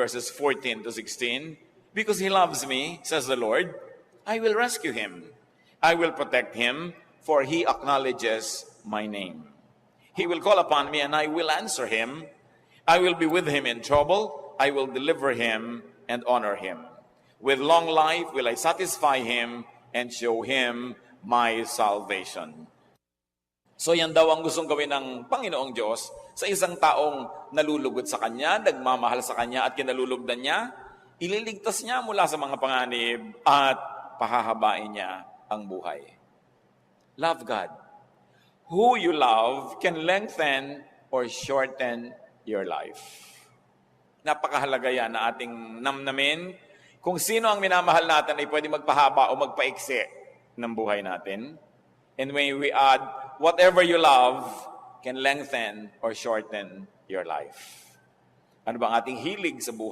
verses 14 to 16. Because he loves me, says the Lord, I will rescue him. I will protect him, for he acknowledges my name. He will call upon me, and I will answer him. I will be with him in trouble. I will deliver him and honor him. With long life will I satisfy him and show him my salvation. So yan daw ang gustong gawin ng Panginoong Diyos sa isang taong nalulugod sa Kanya, nagmamahal sa Kanya at kinalulugdan niya. Ililigtas niya mula sa mga panganib at pahahabain niya ang buhay. Love God. Who you love can lengthen or shorten your life. Napakahalaga yan na ating namnamin. Kung sino ang minamahal natin ay pwede magpahaba o magpaiksi ng buhay natin. And when we add, whatever you love can lengthen or shorten your life. Ano bang ating hilig sa buhay?